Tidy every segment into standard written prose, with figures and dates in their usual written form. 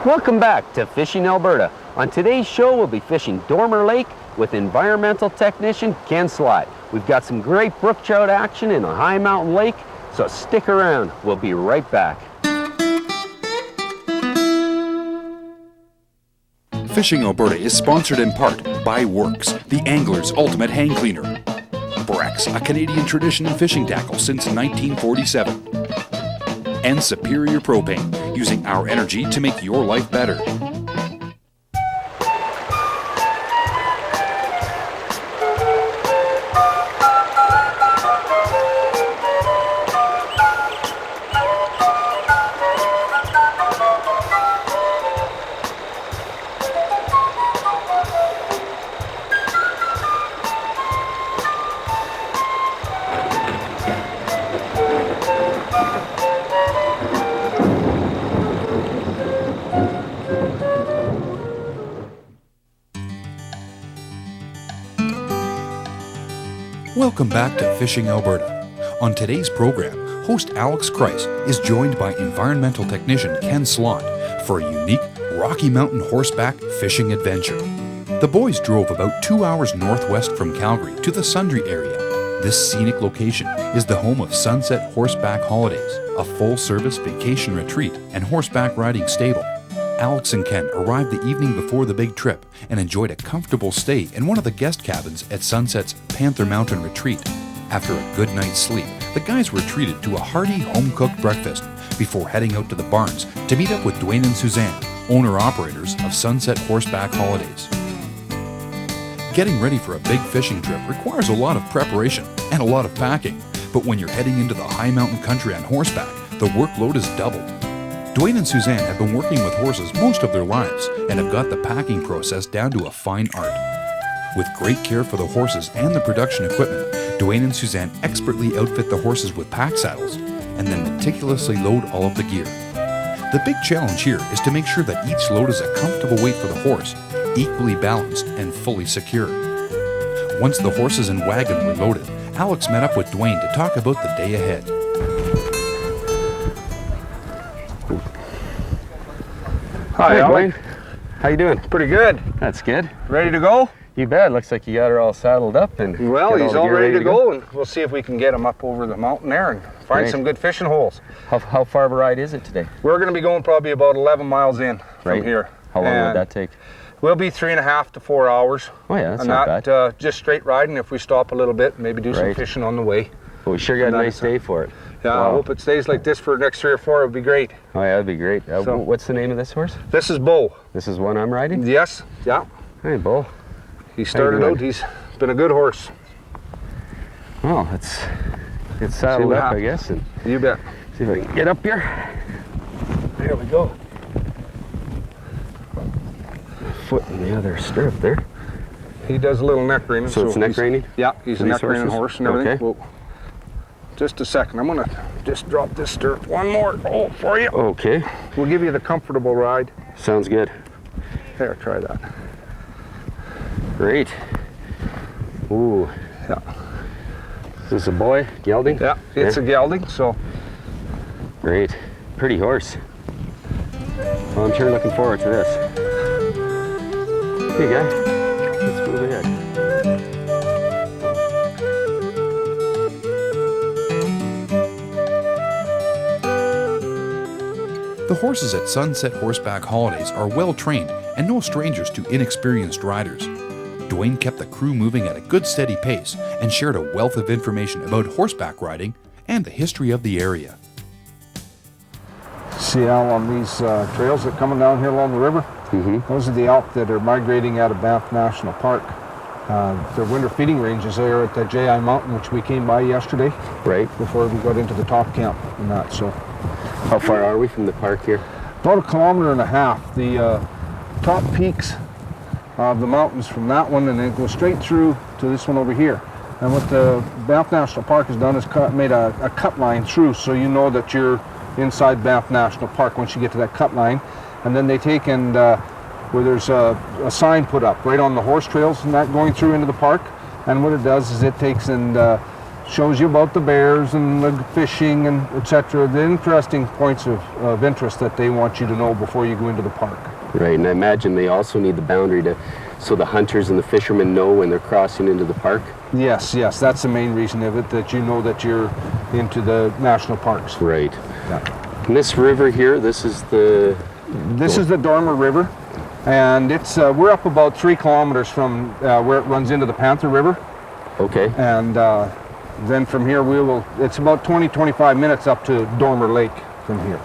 Welcome back to Fishing Alberta. On today's show, we'll be fishing Dormer Lake with environmental technician Ken Slott. We've got some great brook trout action in a high mountain lake, so stick around. We'll be right back. Fishing Alberta is sponsored in part by Works, the angler's ultimate hang cleaner. Brex, a Canadian tradition in fishing tackle since 1947. And Superior Propane, using our energy to make your life better. Welcome back to Fishing Alberta. On today's program, host Alex Kreis is joined by environmental technician Ken Slott for a unique Rocky Mountain horseback fishing adventure. The boys drove about 2 hours northwest from Calgary to the Sundre area. This scenic location is the home of Sunset Horseback Holidays, a full-service vacation retreat and horseback riding stable. Alex and Ken arrived the evening before the big trip and enjoyed a comfortable stay in one of the guest cabins at Sunset's Panther Mountain Retreat. After a good night's sleep, the guys were treated to a hearty home-cooked breakfast before heading out to the barns to meet up with Dwayne and Suzanne, owner-operators of Sunset Horseback Holidays. Getting ready for a big fishing trip requires a lot of preparation and a lot of packing, but when you're heading into the high mountain country on horseback, the workload is doubled. Dwayne and Suzanne have been working with horses most of their lives and have got the packing process down to a fine art. With great care for the horses and the production equipment, Dwayne and Suzanne expertly outfit the horses with pack saddles and then meticulously load all of the gear. The big challenge here is to make sure that each load is a comfortable weight for the horse, equally balanced and fully secure. Once the horses and wagon were loaded, Alex met up with Dwayne to talk about the day ahead. Hi, Dwayne. How you doing? Pretty good. That's good. Ready to go? You bet. Looks like you got her all saddled up. And well, he's all ready to go, and we'll see if we can get him up over the mountain there and find some good fishing holes. How far of a ride is it today? We're going to be going probably about 11 miles in from here. How long would that take? We'll be 3.5 to 4 hours. Oh yeah, that's not bad. Just straight riding. If we stop a little bit, maybe do some fishing on the way. Well, we sure got a nice day for it. Yeah, wow. I hope it stays like this for the next 3 or 4. It would be great. Oh yeah, that'd be great. What's the name of this horse? This is Bo. This is one I'm riding? Yes. Yeah. Hey, Bo. He started out. He's been a good horse. Well, let's get saddled up, I guess. And you bet. See if I can get up here. There we go. Foot in the other stirrup there. He does a little neck reining. So it's neck reining? Yeah, he's a neck reining horse and everything. Okay. Well, just a second. I'm going to just drop this stirrup one more for you. Okay. We'll give you the comfortable ride. Sounds good. There, try that. Great. Ooh. Yeah. Is this a boy? Gelding? Yeah, it's a gelding, so. Great. Pretty horse. Well, I'm sure looking forward to this. Hey, guy. Let's move ahead. The horses at Sunset Horseback Holidays are well trained and no strangers to inexperienced riders. Dwayne kept the crew moving at a good steady pace and shared a wealth of information about horseback riding and the history of the area. See Al, on these trails that are coming down here along the river? Those are the elk that are migrating out of Banff National Park. Their winter feeding ranges there at the J.I. Mountain, which we came by yesterday. Right. Before we got into the top camp and that, so. How far are we from the park here? About 1.5 kilometers. The top peaks of the mountains from that one, and then go straight through to this one over here. And what the Banff National Park has done is made a cut line through, so you know that you're inside Banff National Park once you get to that cut line. And then they take and where there's a sign put up right on the horse trails and that going through into the park. And what it does is it takes and shows you about the bears and the fishing and etc. The interesting points of interest that they want you to know before you go into the park. Right, and I imagine they also need the boundary so the hunters and the fishermen know when they're crossing into the park. Yes, that's the main reason of it, that you know that you're into the national parks. Right. Yeah. And this river here, this is the Dormer River, and it's we're up about 3 kilometers from where it runs into the Panther River. Okay. And then from here it's about 20-25 minutes up to Dormer Lake from here.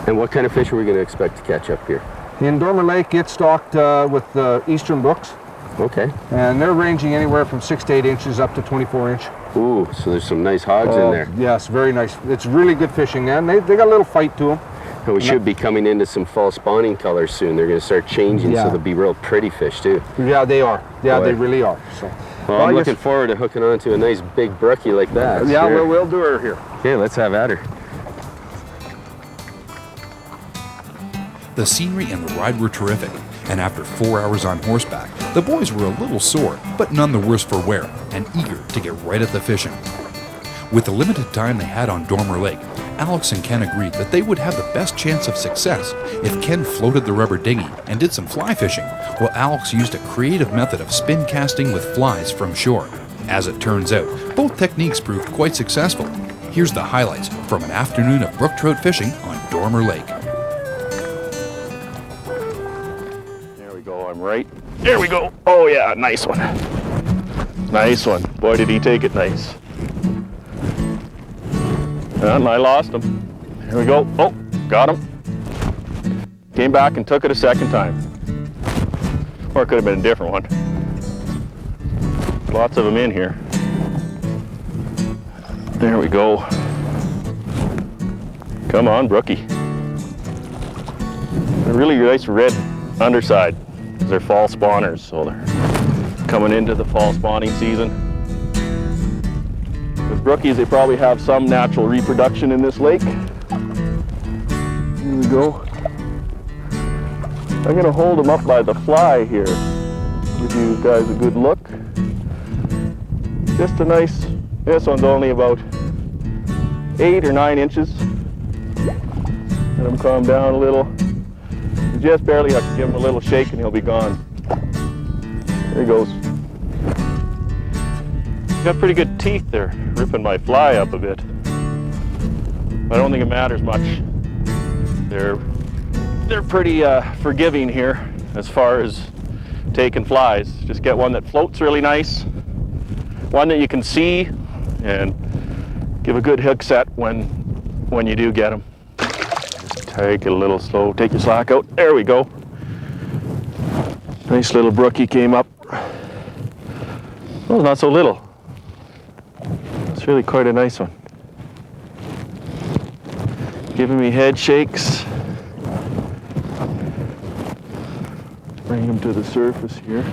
And what kind of fish are we going to expect to catch up here? In Dormer Lake, it's stocked with eastern brooks, Okay. and they're ranging anywhere from 6 to 8 inches up to 24 inch. Ooh, so there's some nice hogs in there. Yes, very nice. It's really good fishing, and they got a little fight to them. And we should be coming into some fall spawning colors soon. They're going to start changing, Yeah. so they'll be real pretty fish too. Yeah, they are. Yeah, Boy. they really are. So. Well, I'm I looking guess- forward to hooking onto a nice big brookie like that. Yeah, Sure. we'll do her here. Okay, let's have at her. The scenery and the ride were terrific, and after 4 hours on horseback, the boys were a little sore, but none the worse for wear, and eager to get right at the fishing. With the limited time they had on Dormer Lake, Alex and Ken agreed that they would have the best chance of success if Ken floated the rubber dinghy and did some fly fishing, while Alex used a creative method of spin casting with flies from shore. As it turns out, both techniques proved quite successful. Here's the highlights from an afternoon of brook trout fishing on Dormer Lake. There we go, I'm right. There we go. Oh yeah, nice one. Nice one. Boy, did he take it nice. And I lost him. Here we go. Oh, got him. Came back and took it a second time. Or it could have been a different one. Lots of them in here. There we go. Come on, brookie. A really nice red underside. They're fall spawners, so they're coming into the fall spawning season. With brookies, they probably have some natural reproduction in this lake. Here we go. I'm gonna hold them up by the fly here. Give you guys a good look. Just a nice, this one's only about 8 or 9 inches. Let him calm down a little. Just barely, I can give him a little shake and he'll be gone. There he goes. He's got pretty good teeth there, ripping my fly up a bit. I don't think it matters much. They're pretty forgiving here as far as taking flies. Just get one that floats really nice, one that you can see, and give a good hook set when you do get them. Just take it a little slow, take your slack out. There we go. Nice little brookie came up. Oh, not so little. It's really quite a nice one. Giving me head shakes. Bring him to the surface here.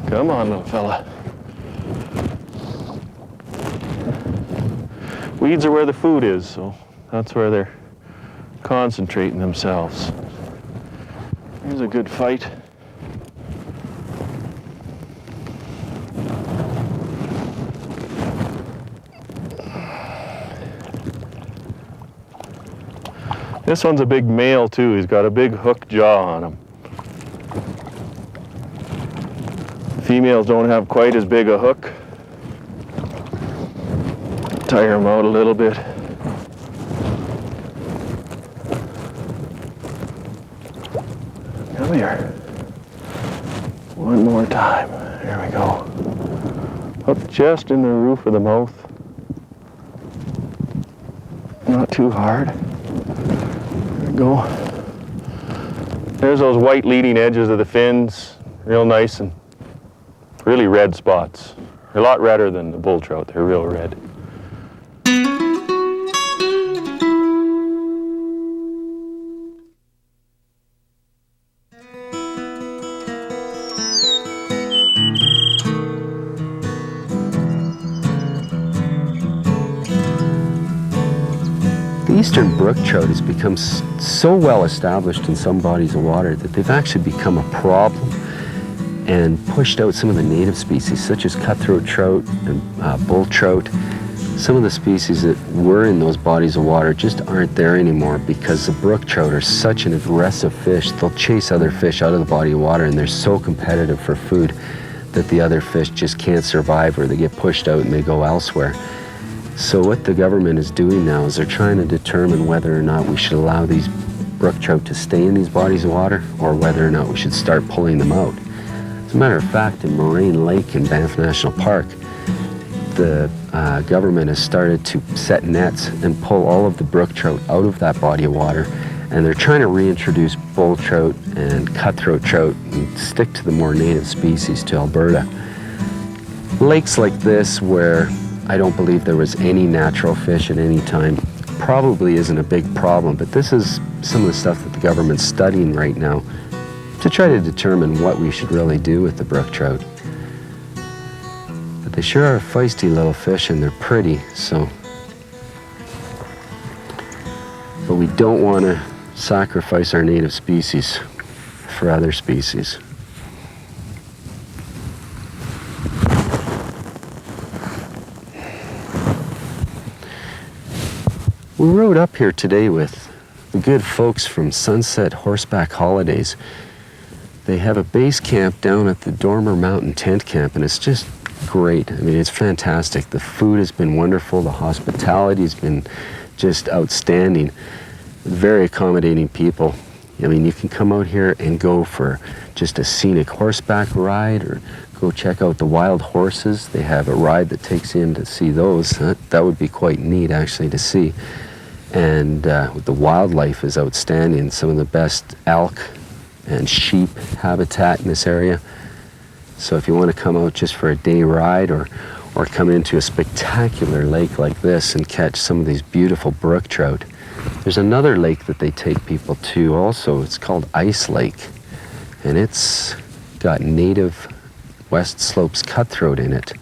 Come on, little fella. Weeds are where the food is, so that's where they're concentrating themselves. Here's a good fight. This one's a big male too. He's got a big hook jaw on him. Females don't have quite as big a hook. Tire him out a little bit. Come here. One more time. There we go. Up just in the roof of the mouth. Not too hard. There we go. There's those white leading edges of the fins. Real nice and really red spots. They're a lot redder than the bull trout. They're real red. The eastern brook trout has become so well established in some bodies of water that they've actually become a problem. and pushed out some of the native species, such as cutthroat trout and bull trout. Some of the species that were in those bodies of water just aren't there anymore because the brook trout are such an aggressive fish. They'll chase other fish out of the body of water, and they're so competitive for food that the other fish just can't survive, or they get pushed out and they go elsewhere. So what the government is doing now is they're trying to determine whether or not we should allow these brook trout to stay in these bodies of water, or whether or not we should start pulling them out. As a matter of fact, in Moraine Lake in Banff National Park, the government has started to set nets and pull all of the brook trout out of that body of water, and they're trying to reintroduce bull trout and cutthroat trout and stick to the more native species to Alberta. Lakes like this, where I don't believe there was any natural fish at any time, probably isn't a big problem, but this is some of the stuff that the government's studying right now to try to determine what we should really do with the brook trout. But they sure are feisty little fish, and they're pretty, so. But we don't want to sacrifice our native species for other species. We rode up here today with the good folks from Sunset Horseback Holidays. They have a base camp down at the Dormer Mountain Tent Camp, and it's just great. I mean, it's fantastic. The food has been wonderful. The hospitality has been just outstanding. Very accommodating people. I mean, you can come out here and go for just a scenic horseback ride, or go check out the wild horses. They have a ride that takes you in to see those. That would be quite neat, actually, to see. And the wildlife is outstanding. Some of the best elk and sheep habitat in this area. So if you want to come out just for a day ride, or come into a spectacular lake like this and catch some of these beautiful brook trout, there's another lake that they take people to also. It's called Ice Lake, and it's got native West Slopes cutthroat in it.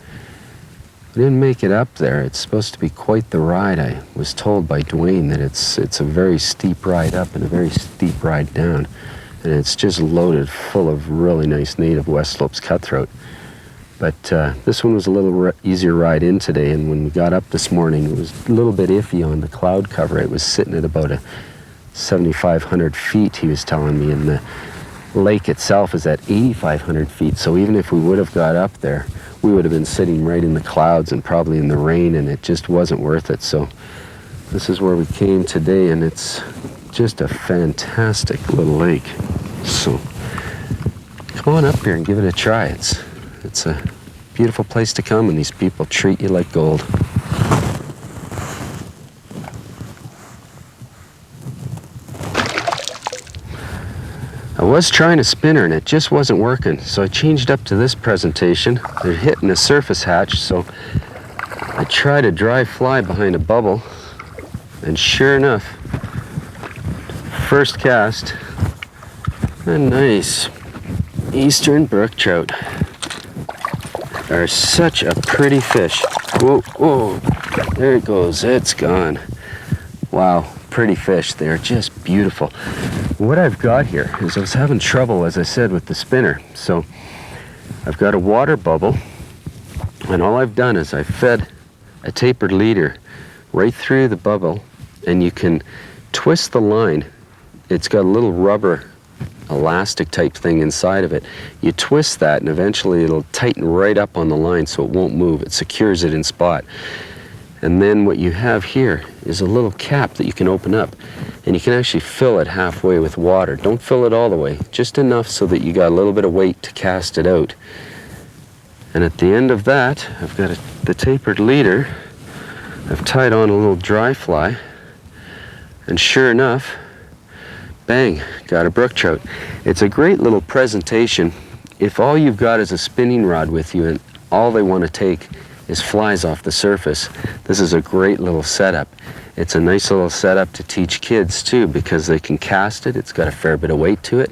I didn't make it up there. It's supposed to be quite the ride. I was told by Dwayne that it's a very steep ride up and a very steep ride down, and it's just loaded full of really nice native West Slopes cutthroat. But this one was a little easier ride in today, and when we got up this morning, it was a little bit iffy on the cloud cover. It was sitting at about 7,500 feet, he was telling me, and the lake itself is at 8,500 feet. So even if we would have got up there, we would have been sitting right in the clouds and probably in the rain, and it just wasn't worth it. So this is where we came today, and it's just a fantastic little lake. So come on up here and give it a try. It's a beautiful place to come, and these people treat you like gold. I was trying a spinner and it just wasn't working, so I changed up to this presentation. They're hitting a surface hatch, so I tried a dry fly behind a bubble, and sure enough, first cast, a nice eastern brook trout. Are such a pretty fish. Whoa, whoa, there it goes, it's gone. Wow, pretty fish. They're just beautiful. What I've got here is I was having trouble, as I said, with the spinner. So I've got a water bubble, and all I've done is I've fed a tapered leader right through the bubble, and you can twist the line. It's got a little rubber elastic type thing inside of it. You twist that, and eventually it'll tighten right up on the line so it won't move. It secures it in spot. And then what you have here is a little cap that you can open up, and you can actually fill it halfway with water. Don't fill it all the way, just enough so that you got a little bit of weight to cast it out. And at the end of that, I've got the tapered leader. I've tied on a little dry fly, and sure enough, bang, got a brook trout. It's a great little presentation. If all you've got is a spinning rod with you and all they want to take is flies off the surface, this is a great little setup. It's a nice little setup to teach kids too, because they can cast it. It's got a fair bit of weight to it,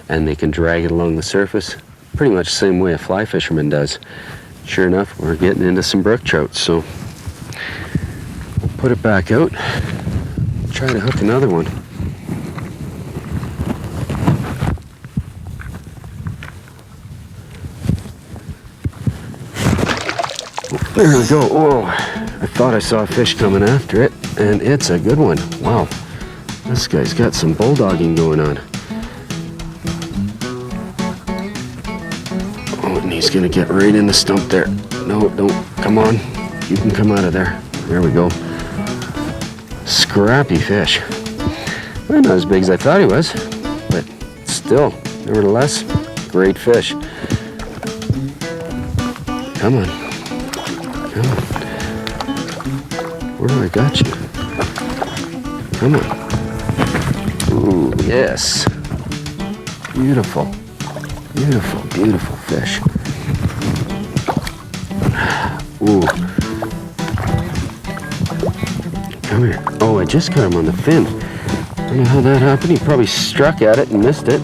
and they can drag it along the surface pretty much the same way a fly fisherman does. Sure enough, we're getting into some brook trout, so we'll put it back out, try to hook another one. There we go. Whoa, I thought I saw a fish coming after it, and it's a good one. Wow, this guy's got some bulldogging going on. Oh, and he's gonna get right in the stump there. No, don't, come on. You can come out of there. There we go. Scrappy fish. Well, not as big as I thought he was, but still, nevertheless, great fish. Come on. Come on. Where do I got you? Come on. Ooh, yes. Beautiful. Beautiful, beautiful fish. Ooh. Come here. Oh, I just got him on the fin. I don't know how that happened. He probably struck at it and missed it.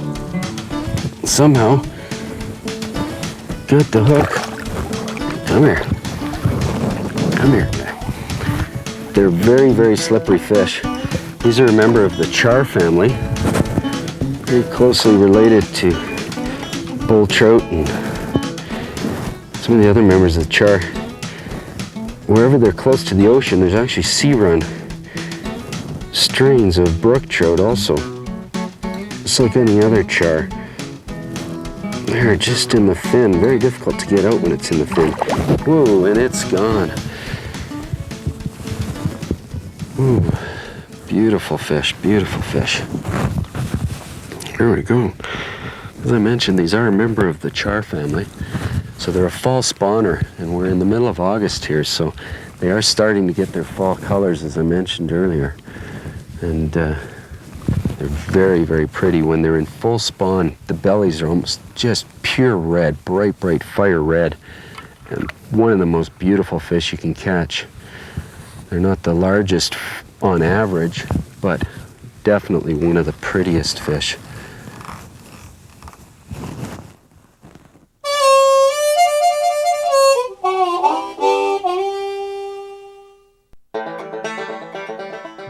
Somehow. Got the hook. Come here. Come here. They're very, very slippery fish. These are a member of the char family. Very closely related to bull trout and some of the other members of the char. Wherever they're close to the ocean, there's actually sea-run strains of brook trout also. Just like any other char. They're just in the fin. Very difficult to get out when it's in the fin. Whoa, and it's gone. Ooh, beautiful fish, beautiful fish. Here we go. As I mentioned, these are a member of the char family. So they're a fall spawner, and we're in the middle of August here, so they are starting to get their fall colors, as I mentioned earlier. And they're very, very pretty. When they're in full spawn, the bellies are almost just pure red, bright, bright fire red. And one of the most beautiful fish you can catch. They're not the largest on average, but definitely one of the prettiest fish.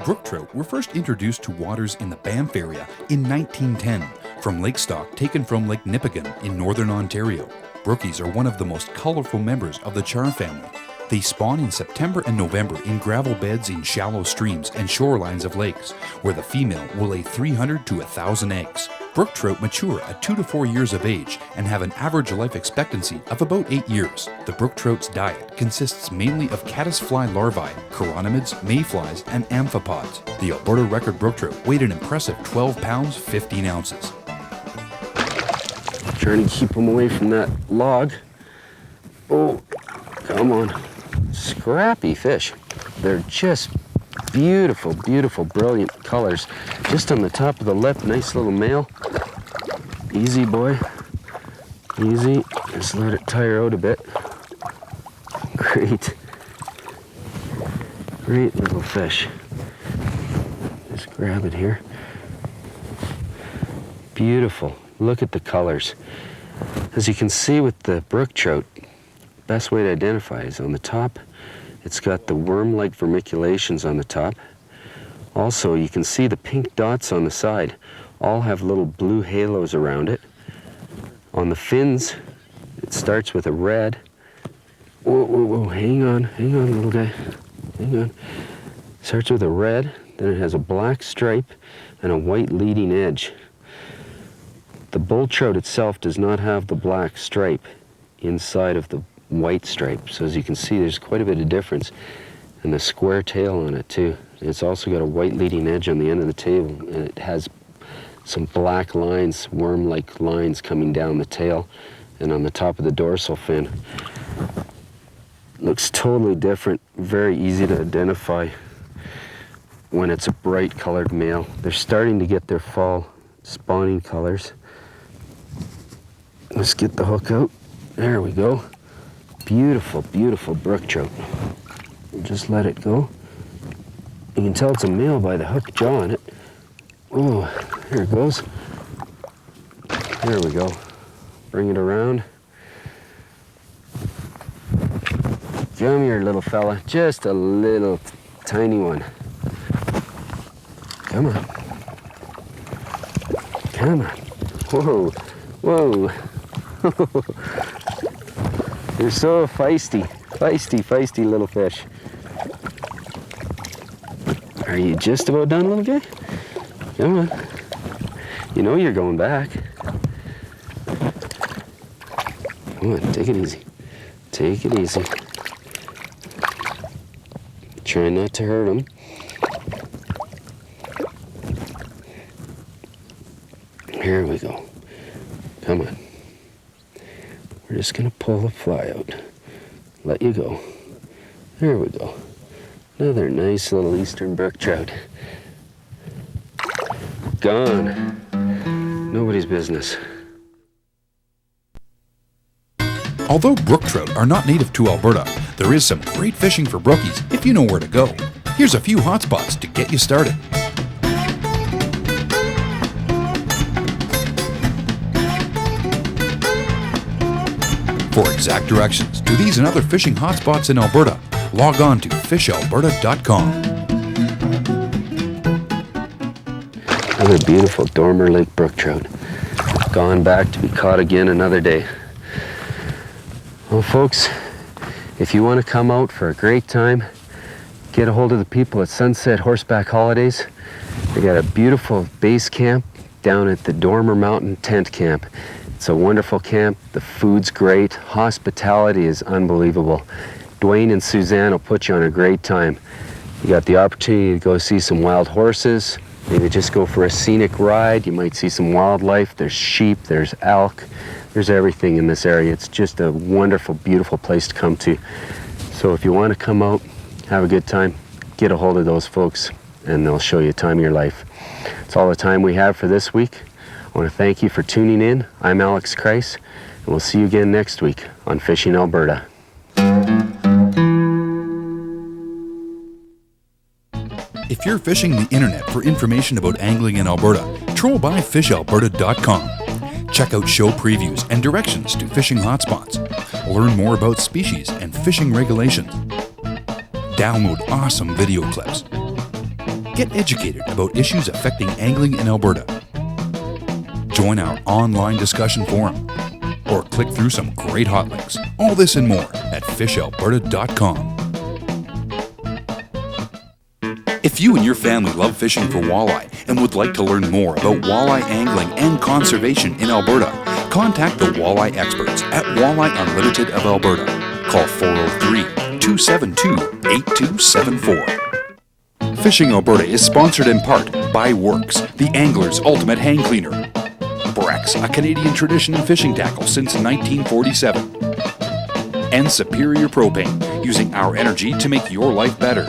Brook trout were first introduced to waters in the Banff area in 1910 from lake stock taken from Lake Nipigon in northern Ontario. Brookies are one of the most colorful members of the char family. They spawn in September and November in gravel beds in shallow streams and shorelines of lakes, where the female will lay 300 to 1,000 eggs. Brook trout mature at 2 to 4 years of age and have an average life expectancy of about 8 years. The brook trout's diet consists mainly of caddisfly larvae, chironomids, mayflies, and amphipods. The Alberta record brook trout weighed an impressive 12 pounds, 15 ounces. Trying to keep them away from that log. Oh, come on. Scrappy fish. They're just beautiful, beautiful, brilliant colors. Just on the top of the lip, nice little male. Easy, boy. Easy. Just let it tire out a bit. Great. Great little fish. Just grab it here. Beautiful. Look at the colors. As you can see with the brook trout, best way to identify is on the top. It's got the worm-like vermiculations on the top. Also, you can see the pink dots on the side. All have little blue halos around it. On the fins, it starts with a red. Whoa, whoa, whoa, hang on, little guy. Hang on. Starts with a red, then it has a black stripe and a white leading edge. The bull trout itself does not have the black stripe inside of the white stripe. So as you can see, there's quite a bit of difference. And the square tail on it too. It's also got a white leading edge on the end of the tail, and it has some black lines, worm-like lines coming down the tail and on the top of the dorsal fin. Looks totally different, very easy to identify when it's a bright colored male. They're starting to get their fall spawning colors. Let's get the hook out. There we go. Beautiful, beautiful brook trout. Just let it go. You can tell it's a male by the hook jaw on it. Oh, here it goes. There we go. Bring it around. Come here, little fella. Just a little tiny one. Come on. Come on. Whoa, whoa. You're so feisty. Feisty, feisty little fish. Are you just about done, little guy? Come on. You know you're going back. Come on, take it easy. Take it easy. Try not to hurt him. Here we go. Come on. We're just gonna pull the fly out. Let you go. There we go. Another nice little eastern brook trout. Gone. Nobody's business. Although brook trout are not native to Alberta, there is some great fishing for brookies if you know where to go. Here's a few hotspots to get you started. For exact directions to these and other fishing hotspots in Alberta, log on to fishalberta.com. Another beautiful Dormer Lake brook trout. Gone back to be caught again another day. Well, folks, if you want to come out for a great time, get a hold of the people at Sunset Horseback Holidays. They got a beautiful base camp down at the Dormer Mountain Tent Camp. It's a wonderful camp. The food's great. Hospitality is unbelievable. Dwayne and Suzanne will put you on a great time. You got the opportunity to go see some wild horses, maybe just go for a scenic ride. You might see some wildlife. There's sheep, there's elk, there's everything in this area. It's just a wonderful, beautiful place to come to. So if you want to come out, have a good time, get a hold of those folks and they'll show you a time of your life. That's all the time we have for this week. I want to thank you for tuning in. I'm Alex Kreis, and we'll see you again next week on Fishing Alberta. If you're fishing the internet for information about angling in Alberta, troll by fishalberta.com. Check out show previews and directions to fishing hotspots. Learn more about species and fishing regulations. Download awesome video clips. Get educated about issues affecting angling in Alberta. Join our online discussion forum, or click through some great hot links. All this and more at fishalberta.com. If you and your family love fishing for walleye and would like to learn more about walleye angling and conservation in Alberta, contact the walleye experts at Walleye Unlimited of Alberta. Call 403-272-8274. Fishing Alberta is sponsored in part by Works, the angler's ultimate hang cleaner. Brex, a Canadian tradition in fishing tackle since 1947. And Superior Propane, using our energy to make your life better.